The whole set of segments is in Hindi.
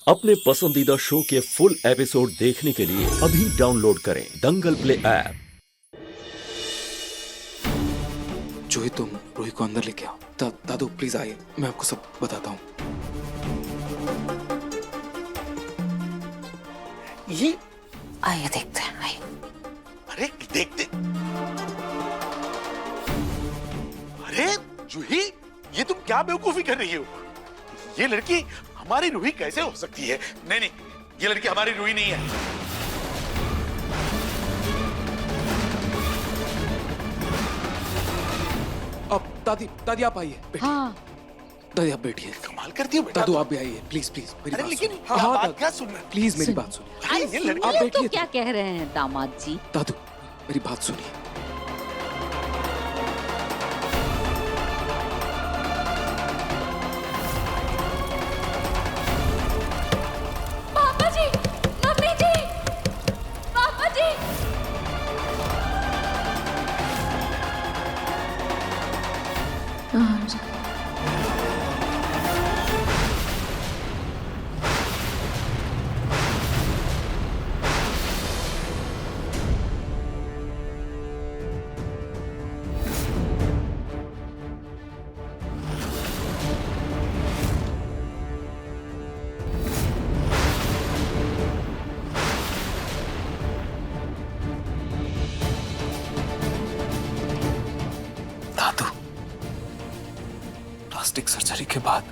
अपने पसंदीदा शो के फुल एपिसोड देखने के लिए अभी डाउनलोड करें दंगल प्ले ऐप। जूही, तुम रूही को अंदर लेके आओ। दादू प्लीज आइए, मैं आपको सब बताता हूँ। ये आइए देखते हैं, आइए। अरे देखते। अरे जूही, ये तुम क्या बेवकूफी कर रही हो? ये लड़की हमारी रूही कैसे हो सकती है? नहीं नहीं, ये लड़की हमारी रूही नहीं है। अब दादी आप आइए। हाँ, दादी आप बैठिए। कमाल करती हो बेटा। दादू आप भी आइए, प्लीज प्लीज मेरी अरे बात लेकिन सुनिए। हाँ, बात दादू, क्या सुन रहे हैं? प्लीज मेरी बात सुनिए। अरे ये लड़की आप ये बैठिए। तो क्या कह रहे हैं दामाद जी? दादू मेरी बात सुनिए। पापा जी, मम्मी जी, पापा जी। दादू, प्लास्टिक सर्जरी के बाद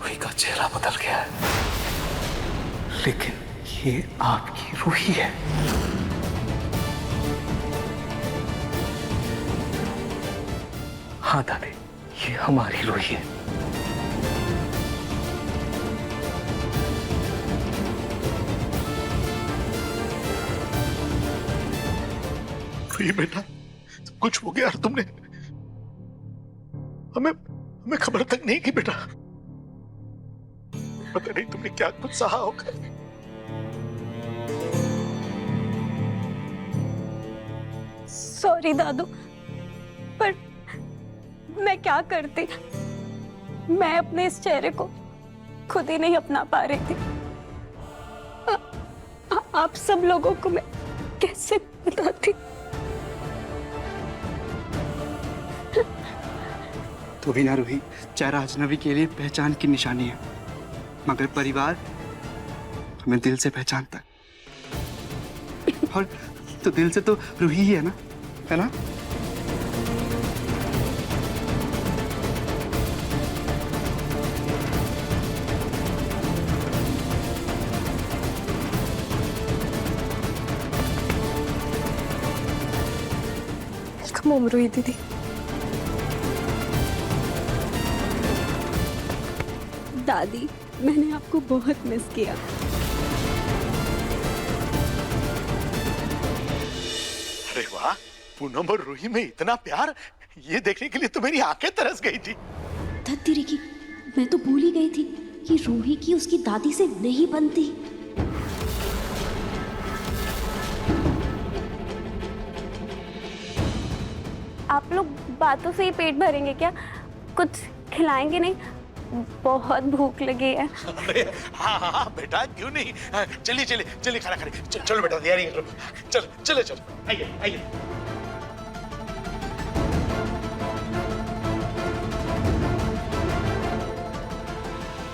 रूही का चेहरा बदल गया है, लेकिन ये आपकी रूही है। हाँ दादी, ये हमारी रूही है। रूही बेटा, कुछ हो गया? तुमने हमें खबर तक नहीं की बेटा। पता नहीं तुमने क्या कुछ सहा होगा। सॉरी दादू, पर मैं क्या करती? मैं अपने इस चेहरे को खुद ही नहीं अपना पा रही थी। आप सब लोगों को मैं कैसे बताती? तो भी ना रूही, चेहरा अजनबी के लिए पहचान की निशानी है, मगर परिवार हमें दिल से पहचानता है। और तो दिल से तो रूही ही है ना, है ना? वेलकम होम रूही दीदी। दादी, मैंने आपको बहुत मिस किया। अरे वाह, पूनम और रूही में इतना प्यार, ये देखने के लिए तो मेरी आंखें तरस गई थी। धत्तेरी की, मैं तो भूल ही गई थी कि रूही की उसकी दादी से नहीं बनती। आप लोग बातों से ही पेट भरेंगे क्या? कुछ खिलाएंगे नहीं? बहुत भूख लगी है। अरे हाँ हाँ हाँ बेटा, क्यों नहीं? चलिए चलिए चलिए, खाना खाने। चलो बेटा, तैयारी करो। चलो चलो चलो, आइए आइए।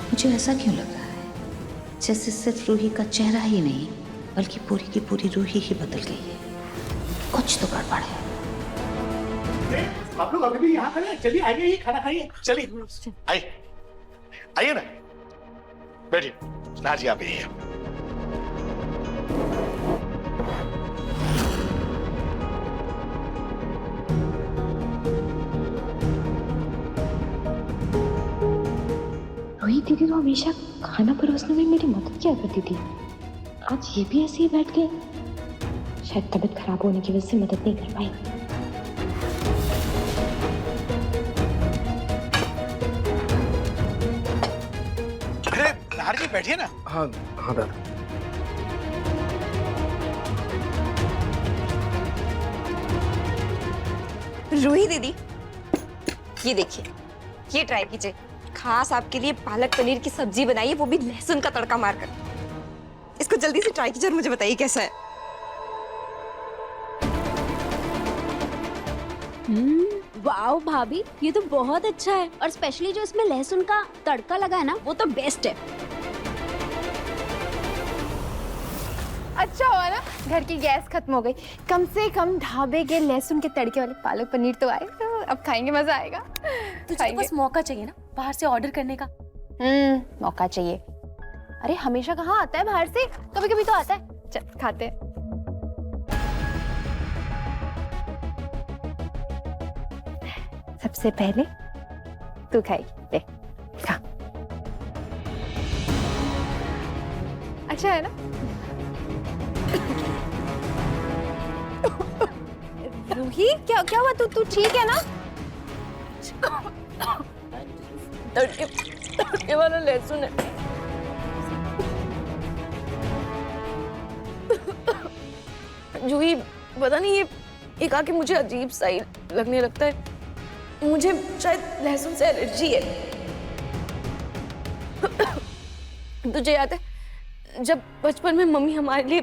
मुझे ऐसा क्यों लग रहा है जैसे सिर्फ रूही का चेहरा ही नहीं बल्कि पूरी की पूरी रूही ही बदल गई है। कुछ तो गड़बड़ है। आप लोग अभी भी यहाँ खड़े हैं? चलिए आइए, खाना खाइए। चलिए आइए आइए ना, बैठिए। नाजी आप ही। रूही दीदी तो हमेशा खाना परोसने में मेरी मदद किया करती थी, आज ये भी ऐसे ही बैठ गए। शायद तबीयत खराब होने की वजह से मदद नहीं कर पाई। नाहर जी बैठिए ना। हाँ हाँ दादा। रूही दीदी, ये देखिए, ये ट्राई कीजिए, खास आपके लिए पालक पनीर की सब्जी बनाई है, वो भी लहसुन का तड़का मारकर। इसको जल्दी से ट्राई कीजिए और मुझे बताइए कैसा है। वाओ भाभी, ये तो बहुत अच्छा है, और स्पेशली जो इसमें लहसुन का तड़का लगा है ना, वो तो बेस्ट है। अच्छा हुआ ना घर की गैस खत्म हो गई, कम से कम ढाबे के लहसुन के तड़के वाले पालक पनीर तो आए, तो अब खाएंगे, मजा आएगा। तुझे बस मौका चाहिए ना बाहर से ऑर्डर करने का। मौका चाहिए। अरे हमेशा कहाँ आता है बाहर से, कभी कभी तो आता है। चल खाते हैं। सबसे पहले तू खाएगी, ले खा। अच्छा है ना? रूही क्या क्या हुआ? तू ठीक है ना? तड़के वाला लहसुन है। जूही पता नहीं ये आके मुझे अजीब सा ही लगने लगता है। मुझे शायद लहसुन से एलर्जी है। तुझे याद है जब बचपन में मम्मी हमारे लिए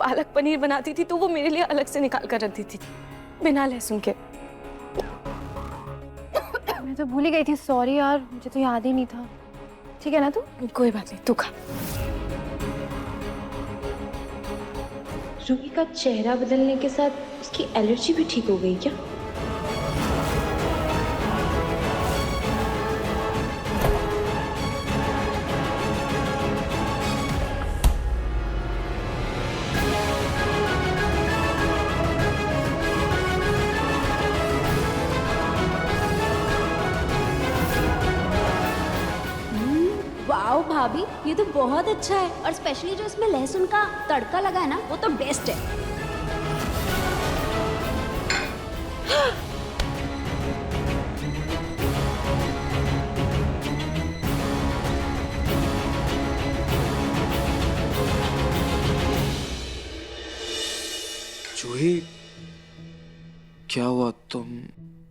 पालक पनीर बनाती थी तो वो मेरे लिए अलग से निकाल कर रख देती थी बिना लहसुन के। मैं तो भूल ही गई थी, सॉरी यार, मुझे तो याद ही नहीं था। ठीक है ना तू? कोई बात नहीं, तू खा। रूही का चेहरा बदलने के साथ उसकी एलर्जी भी ठीक हो गई क्या? वाओ भाभी, ये तो बहुत अच्छा है, और स्पेशली जो इसमें लहसुन का तड़का लगा है ना, वो तो बेस्ट है। जूही क्या हुआ? तुम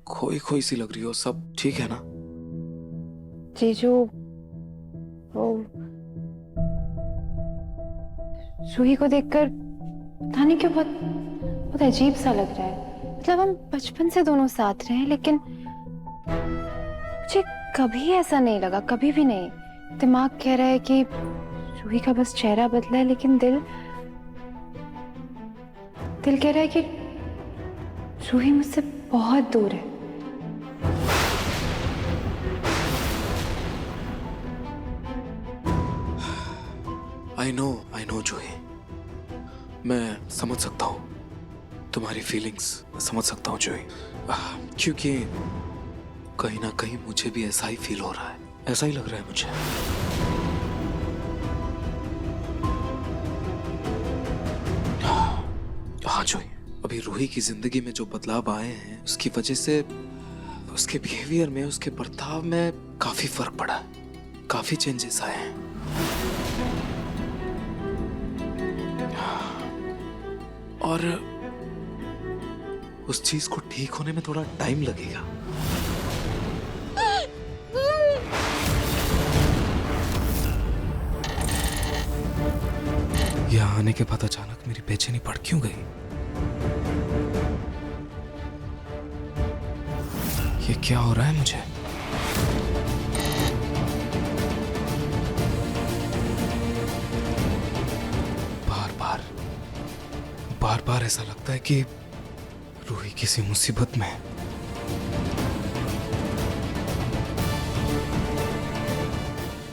खोई खोई सी लग रही हो। सब ठीक है ना? जीजू, वो रूही को देखकर पता नहीं क्यों बहुत अजीब सा लग रहा है। मतलब हम बचपन से दोनों साथ रहे हैं, लेकिन मुझे कभी ऐसा नहीं लगा, कभी भी नहीं। दिमाग कह रहा है कि रूही का बस चेहरा बदला है, लेकिन दिल कह रहा है कि रूही मुझसे बहुत दूर है। आई नो जूही, मैं समझ सकता हूँ तुम्हारी फीलिंग्स, समझ सकता हूँ जूही, क्योंकि कहीं ना कहीं मुझे भी ऐसा ही फील हो रहा है, ऐसा ही लग रहा है मुझे। हाँ जूही, अभी रूही की जिंदगी में जो बदलाव आए हैं उसकी वजह से उसके बिहेवियर में, उसके बर्ताव में काफी फर्क पड़ा है, काफी चेंजेस आए हैं। और उस चीज को ठीक होने में थोड़ा टाइम लगेगा। यहाँ आने के बाद अचानक मेरी बेचैनी बढ़ क्यों गई? ये क्या हो रहा है मुझे? बार बार ऐसा लगता है कि रूही किसी मुसीबत में है।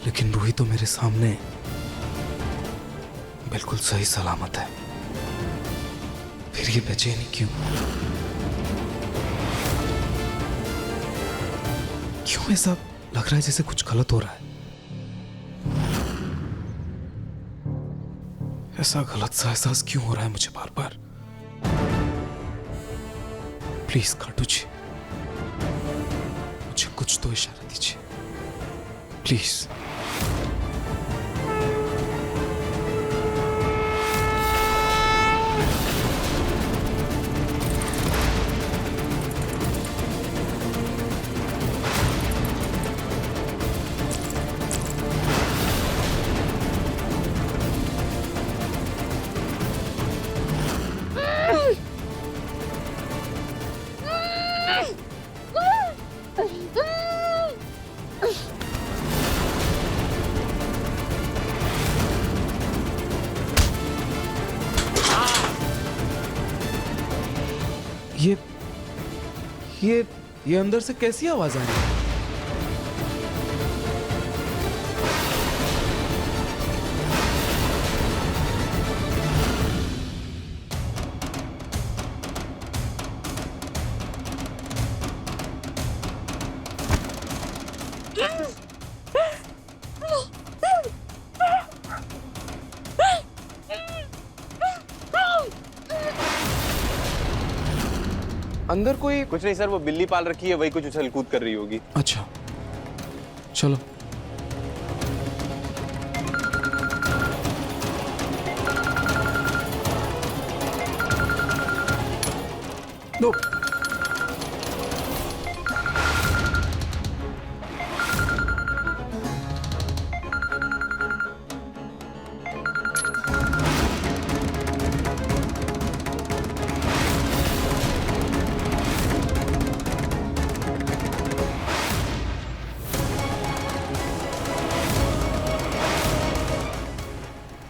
लेकिन रूही तो मेरे सामने बिल्कुल सही सलामत है, फिर ये बेचैनी क्यों? क्यों ऐसा लग रहा है जैसे कुछ गलत हो रहा है? ऐसा गलत सा एहसास क्यों हो रहा है मुझे बार बार? प्लीज खाटू जी, मुझे कुछ तो इशारा दीजिए प्लीज। ये अंदर से कैसी आवाज आ रही है? अंदर कोई कुछ नहीं सर, वो बिल्ली पाल रखी है, वही कुछ उछल कूद कर रही होगी। अच्छा चलो। दो।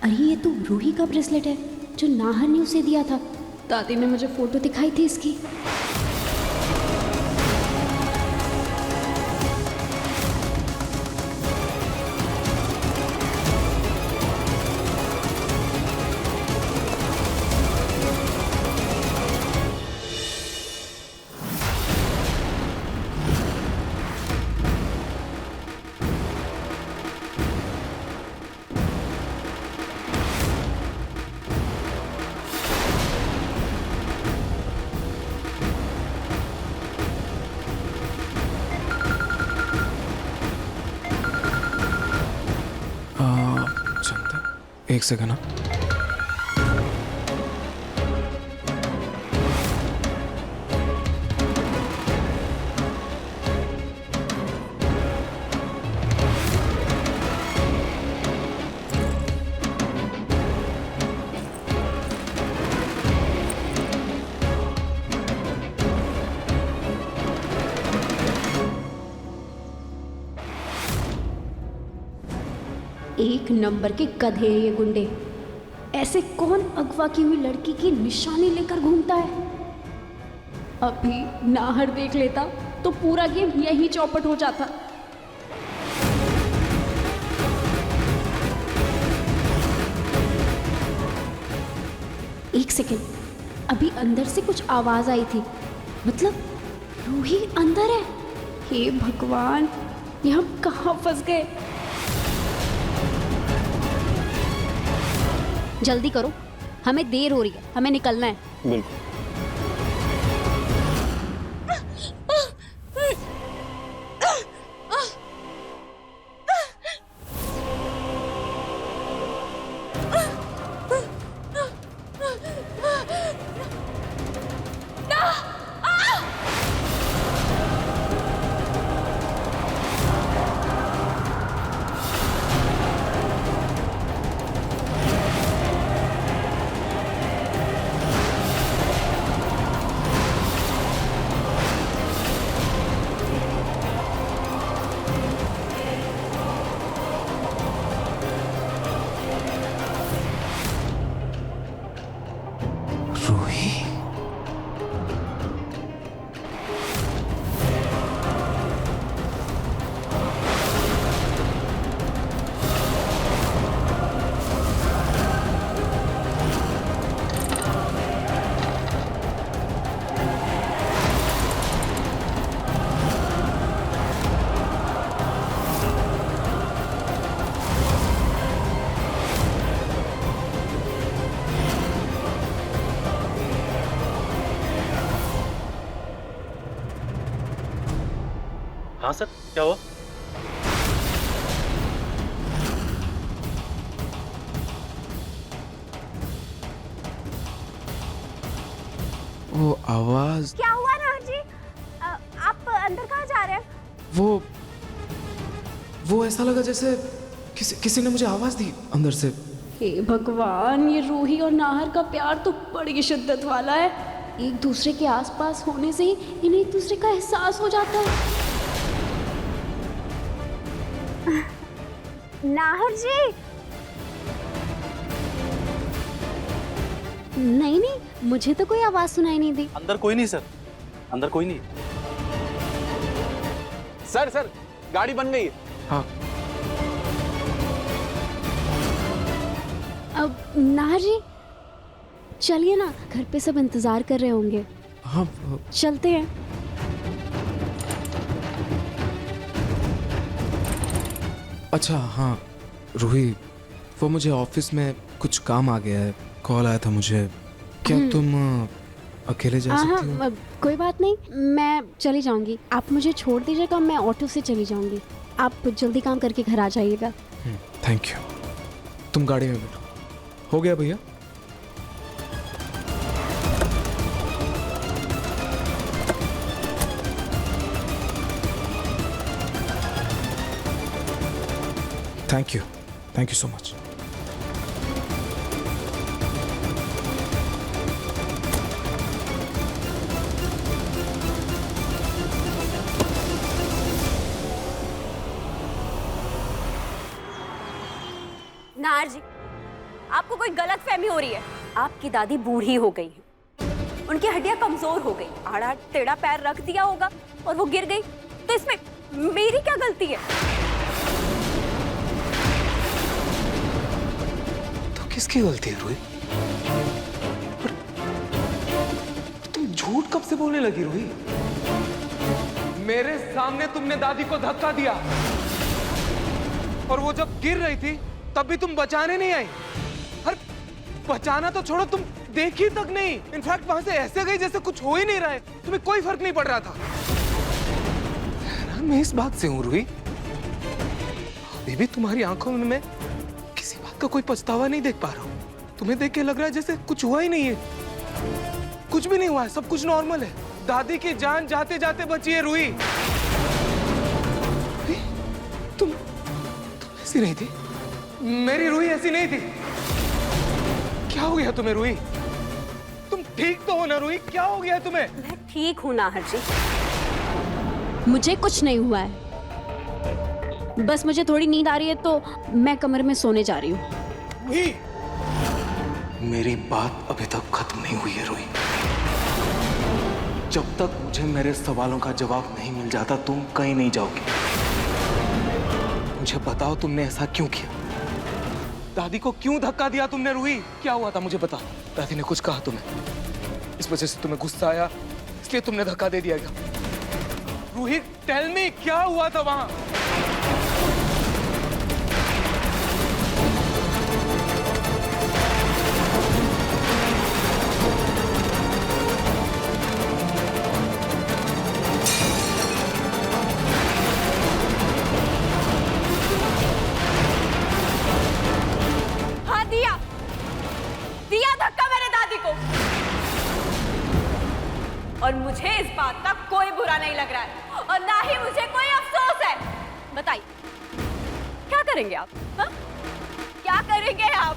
अरे ये तो रूही का ब्रेसलेट है जो नाहर ने उसे दिया था। दादी ने मुझे फोटो दिखाई थी इसकी। एक सेकंड ना। एक नंबर के गधे हैं ये गुंडे। ऐसे कौन अगवा की हुई लड़की की निशानी लेकर घूमता है? अभी नाहर देख लेता तो पूरा गेम यही चौपट हो जाता। एक सेकेंड, अभी अंदर से कुछ आवाज आई थी, मतलब रूही अंदर है। हे भगवान, ये हम कहाँ फंस गए? जल्दी करो, हमें देर हो रही है, हमें निकलना है। बिल्कुल। हाँ सर, क्या हुआ? वो आवाज। क्या हुआ नाहर जी? आप अंदर कहाँ जा रहे हैं? वो ऐसा लगा जैसे किसी ने मुझे आवाज दी अंदर से। हे भगवान, ये रूही और नाहर का प्यार तो बड़ी शिद्दत वाला है। एक दूसरे के आसपास होने से ही इन्हें एक दूसरे का एहसास हो जाता है। नाहर जी, नहीं, मुझे तो कोई आवाज सुनाई नहीं दी। अंदर कोई नहीं सर, अंदर कोई नहीं। सर सर गाड़ी बन गई है। हाँ अब नाहर जी चलिए ना, घर पे सब इंतजार कर रहे होंगे। हाँ चलते हैं। अच्छा हाँ रूही, वो मुझे ऑफिस में कुछ काम आ गया है, कॉल आया था मुझे। क्या तुम अकेले जा सकती हो? कोई बात नहीं, मैं चली जाऊंगी। आप मुझे छोड़ दीजिएगा, मैं ऑटो से चली जाऊंगी। आप जल्दी काम करके घर आ जाइएगा। Thank you. तुम गाड़ी में बैठो। हो गया भैया? Thank you so much. Nahar ji, आपको कोई गलतफहमी हो रही है। आपकी दादी बूढ़ी हो गई है, उनकी हड्डियां कमजोर हो गई। आड़ा टेढ़ा पैर रख दिया होगा और वो गिर गई, तो इसमें मेरी क्या गलती है? तो किसकी गलती है रूही? तुम झूठ कब से बोलने लगी रूही? मेरे सामने तुमने दादी को धक्का दिया और वो जब गिर रही थी तब भी तुम बचाने नहीं आई। अरे बचाना तो छोड़ो, तुम देखी तक नहीं। इनफैक्ट वहां से ऐसे गई जैसे कुछ हो ही नहीं रहा है, तुम्हें कोई फर्क नहीं पड़ रहा था। मैं इस बात से हूं रूही, अभी भी तुम्हारी आंखों में मैं किसी बात का कोई पछतावा नहीं देख पा रहा हूं। तुम्हें देख के लग रहा है जैसे कुछ हुआ ही नहीं है। कुछ भी नहीं हुआ है, सब कुछ नॉर्मल है। दादी की जान जाते जाते बची है रूही। तुम ऐसी नहीं थी, मेरी रूही ऐसी नहीं थी। क्या हो गया तुम्हें रूही? तुम ठीक तो हो ना रूही? क्या हो गया तुम्हें? मैं ठीक हूं नाहर जी। मुझे कुछ नहीं हुआ है, बस मुझे थोड़ी नींद आ रही है तो मैं कमरे में सोने जा रही हूँ। मेरी बात अभी तक खत्म नहीं हुई है रूही। जब तक मुझे मेरे सवालों का जवाब नहीं मिल जाता तुम कहीं नहीं जाओगी। मुझे बताओ तुमने ऐसा क्यों किया? दादी को क्यों धक्का दिया तुमने रूही? क्या हुआ था मुझे बता। दादी ने कुछ कहा तुम्हें, इस वजह से तुम्हें गुस्सा आया, इसलिए तुमने धक्का दे दिया क्या? रूही टेल मी, क्या हुआ था वहां? और मुझे इस बात का कोई बुरा नहीं लग रहा है और ना ही मुझे कोई अफसोस है। बताइए क्या करेंगे आप? हा? क्या करेंगे आप?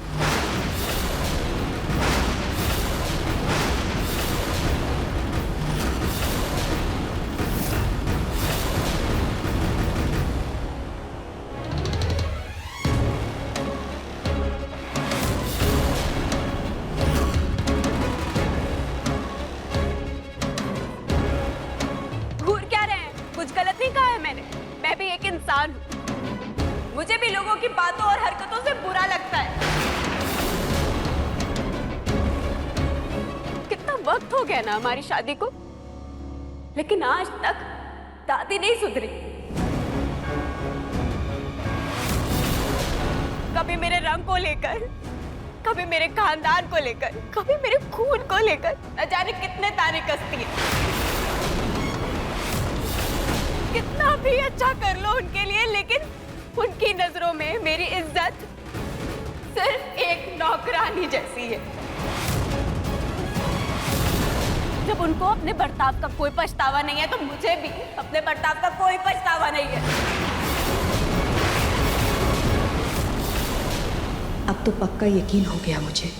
मैं भी एक इंसान हूं, मुझे भी लोगों की बातों और हरकतों से बुरा लगता है। कितना वक्त हो गया ना हमारी शादी को, लेकिन आज तक दादी नहीं सुधरी। कभी मेरे रंग को लेकर, कभी मेरे खानदान को लेकर, कभी मेरे खून को लेकर न जाने कितने ताने कसती है। कितना भी अच्छा कर लो उनके लिए, लेकिन उनकी नजरों में मेरी इज्जत सिर्फ एक नौकरानी जैसी है। जब उनको अपने बर्ताव का कोई पछतावा नहीं है तो मुझे भी अपने बर्ताव का कोई पछतावा नहीं है। अब तो पक्का यकीन हो गया मुझे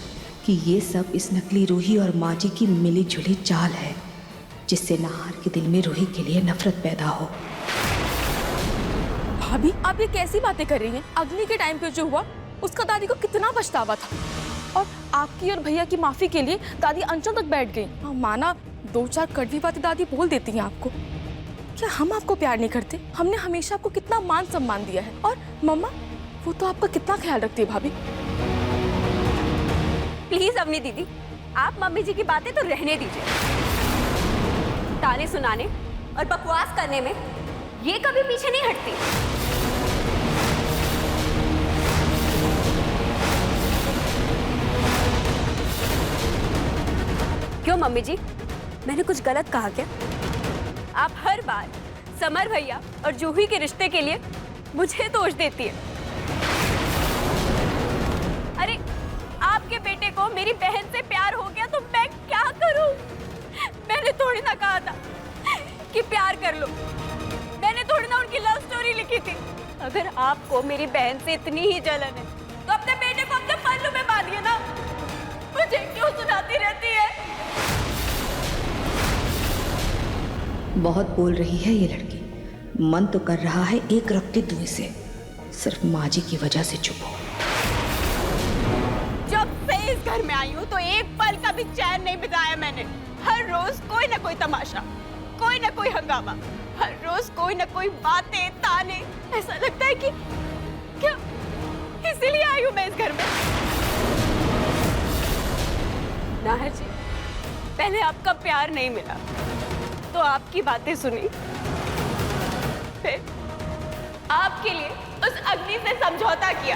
कि ये सब इस नकली रूही और माँ जी की मिली जुली चाल है, जिससे नाहर के दिल में रूही के लिए नफरत पैदा हो। भाभी आप ये कैसी बातें कर रही हैं? अग्नि के टाइम पे जो हुआ उसका दादी को कितना पछतावा था। और आपकी और भैया की माफी के लिए दादी अनशन तक बैठ गई। हाँ, माना 2-4 कड़वी बातें दादी बोल देती हैं आपको। क्या हम आपको प्यार नहीं करते? हमने हमेशा आपको कितना मान सम्मान दिया है, और मम्मा वो तो आपका कितना ख्याल रखती है भाभी। प्लीज अवनी दीदी, आप मम्मी जी की बातें तो रहने दीजिए। ताने सुनाने और बकवास करने में ये कभी पीछे नहीं हटती। क्यों मम्मी जी, मैंने कुछ गलत कहा क्या? आप हर बार समर भैया और जूही के रिश्ते के लिए मुझे दोष देती है। अरे आपके बेटे को मेरी बहन से प्यार हो गया तो मैं क्या करूं? मैंने थोड़ी ना कहा था कि प्यार कर लो, मैंने थोड़ी ना उनकी लव स्टोरी लिखी थी। अगर आपको मेरी बहन से इतनी ही जलन है तो अपने बेटे को अपने पल्लू में बांधिए ना, मुझे क्यों सुनाती रहती है? बहुत बोल रही है ये लड़की, मन तो कर रहा है एक रत्ती दुई से, सिर्फ माँ जी की वजह से चुप हो। जब से इस घर में आई हूँ तो एक पल का भी चैन नहीं बिताया मैंने। हर रोज कोई ना कोई तमाशा, कोई ना कोई हंगामा, हर रोज कोई ना कोई बातें ताने। ऐसा लगता है कि क्या इसीलिए आई हूँ मैं इस घर में। नाहर जी, पहले आपका प्यार नहीं मिला तो आपकी बातें सुनी, फिर आपके लिए उस अग्नि से समझौता किया।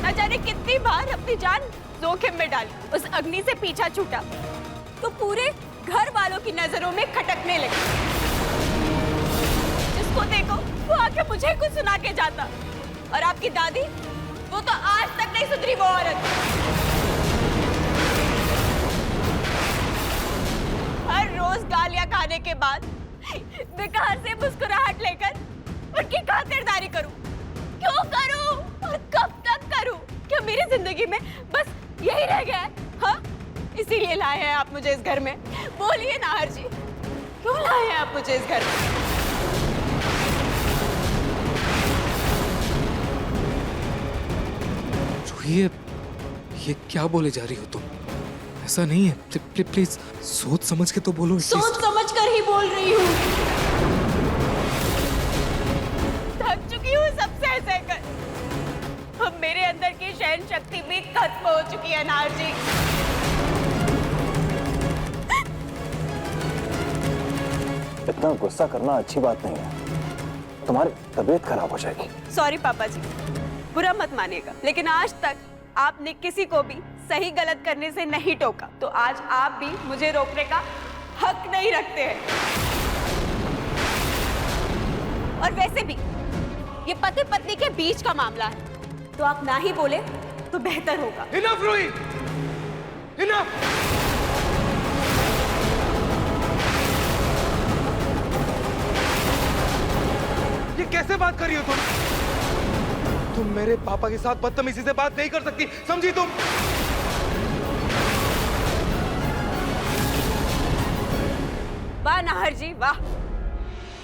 न जाने कितनी बार अपनी जान जोखिम में डाली, उस अग्नि से पीछा छूटा तो पूरे घर वालों की नजरों में खटकने लगी। जिसको देखो वो आके मुझे कुछ सुना के जाता, और आपकी दादी वो तो आज तक नहीं सुधरी वो औरत। हर रोज गालियां खाने के बाद बेकार से मुस्कुराहट लेकर उनकी खातिरदारी करूं। क्यों करूं और कब तक करूं? क्या मेरी जिंदगी में बस यही रह गया है? हाँ, इसीलिए लाए हैं आप मुझे इस घर में। बोलिए नाहर जी, क्यों लाए हैं आप मुझे इस घर में? ये क्या बोले जा रही हो तुम? ऐसा नहीं है, प्लीज सोच समझ के तो बोलो। सोच समझ कर ही बोल रही हूँ। थक चुकी हूँ सबसे सहकर। अब मेरे अंदर की सहन शक्ति भी खत्म हो चुकी है नाहर जी। इतना गुस्सा करना अच्छी बात नहीं है, तुम्हारी तबीयत खराब हो जाएगी। सॉरी पापा जी, बुरा मत मानिएगा, लेकिन आज तक आपने किसी को भी सही गलत करने से नहीं टोका, तो आज आप भी मुझे रोकने का हक नहीं रखते हैं। और वैसे भी ये पति पत्नी के बीच का मामला है, तो आप ना ही बोले तो बेहतर होगा। Enough, रूही! Enough! ये कैसे बात कर रही हो तुम मेरे पापा के साथ बदतमीजी से बात नहीं कर सकती, समझी तुम? वाह नाहर जी वाह,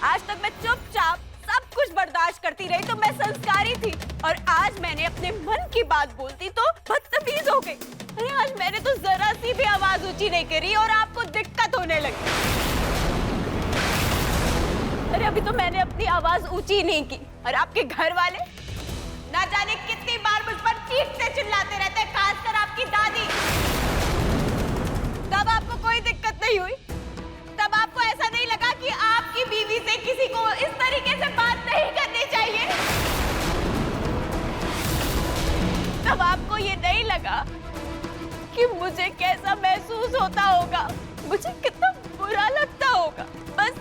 आज तक मैं चुपचाप सब कुछ बर्दाश्त करती रही तो मैं संस्कारी थी, और आज मैंने अपने मन की बात बोलती तो बदतमीज हो गई। अरे आज मैंने तो जरा सी भी आवाज ऊंची नहीं करी और आपको दिक्कत होने लगी। अरे अभी तो मैंने अपनी आवाज ऊंची नहीं की, और आपके घर वाले ना जाने कितनी बार मुझ पर चीखते चिल्लाते रहते हैं, खासकर आपकी दादी। तब आपको कोई दिक्कत नहीं हुई? तब आपको ऐसा नहीं लगा कि आपकी बीवी से किसी को इस तरीके से बात नहीं करनी चाहिए? तब आपको ये नहीं लगा कि मुझे कैसा महसूस होता होगा, मुझे कितना बुरा लगता होगा? बस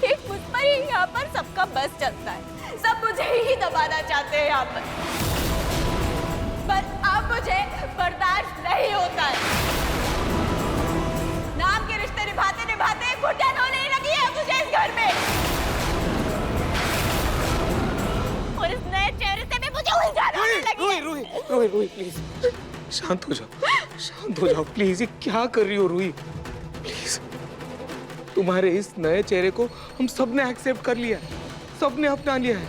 एक मुझ पर ही यहाँ पर सबका बस चलता है, सब मुझे ही दबाना चाहते हैं यहाँ पर अब मुझे बर्दाश्त नहीं होता है। नाम के रिश्ते निभाते निभाते घुटन होने ही लगी है मुझे इस घर में, और इस नए चेहरे से भी मुझे उलझन होने लगी है। रूही प्लीज शांत हो जाओ प्लीज। ये क्या कर रही हो रूही? प्लीज, तुम्हारे इस नए चेहरे को हम सबने एक्सेप्ट कर लिया है, सबने अपना लिया है।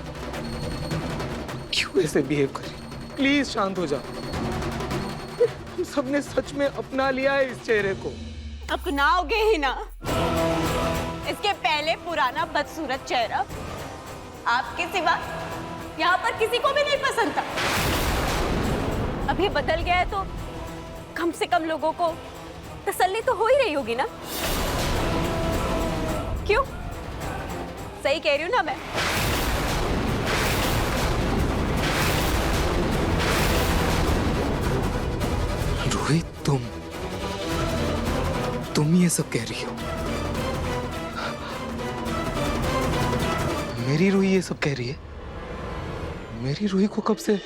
क्यों ऐसे बिहेव कर रही? प्लीज शांत हो जा। हम सबने सच में अपना लिया है इस चेहरे को। अपनाओगे ही ना। इसके पहले पुराना बदसूरत चेहरा आपके सिवा यहाँ पर किसी को भी नहीं पसंद था। अभी बदल गया है तो कम से कम लोगों को तसल्ली तो हो ही रही होगी ना। क्यों? सही कह रही हूँ ना मैं? रोहित, तुम ये सब कह रही हो? मेरी रूही ये सब कह रही है? मेरी रूही को कब से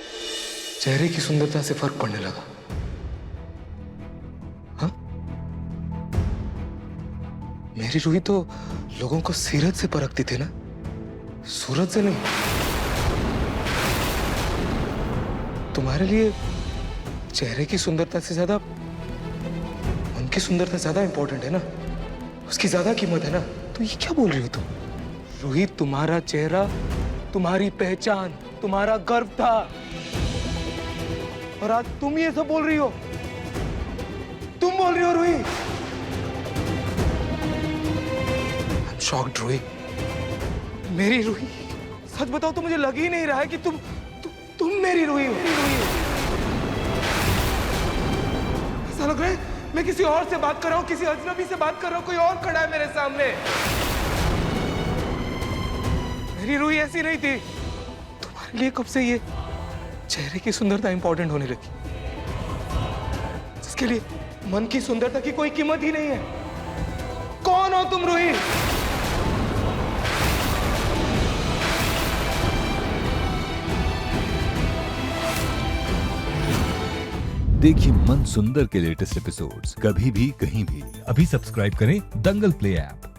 चेहरे की सुंदरता से फर्क पड़ने लगा? हाँ? मेरी रूही तो लोगों को सीरत से परखती थी ना, सूरत से नहीं। तुम्हारे लिए चेहरे की सुंदरता से ज्यादा मन की सुंदरता ज्यादा इंपॉर्टेंट है ना, उसकी ज्यादा कीमत है ना। तो ये क्या बोल रही हो तुम? रूही, तुम्हारा चेहरा तुम्हारी पहचान, तुम्हारा गर्व था, और आज तुम ये सब बोल रही हो। तुम बोल रही हो रूही। I'm shocked, Ruhi. मेरी रूही, सच बताओ तो मुझे लग ही नहीं रहा है कि तुम मेरी रूही हो। ऐसा लग रहा है मैं किसी और से बात कर रहा हूँ, किसी अजनबी से बात कर रहा हूँ, कोई और खड़ा है मेरे सामने। मेरी रूही ऐसी नहीं थी। तुम्हारे लिए कब से ये चेहरे की सुंदरता इंपॉर्टेंट होने लगी, जिसके लिए मन की सुंदरता की कोई कीमत ही नहीं है? कौन हो तुम रूही? देखिए मन सुंदर के लेटेस्ट एपिसोड्स कभी भी कहीं भी। अभी सब्सक्राइब करें दंगल प्ले ऐप।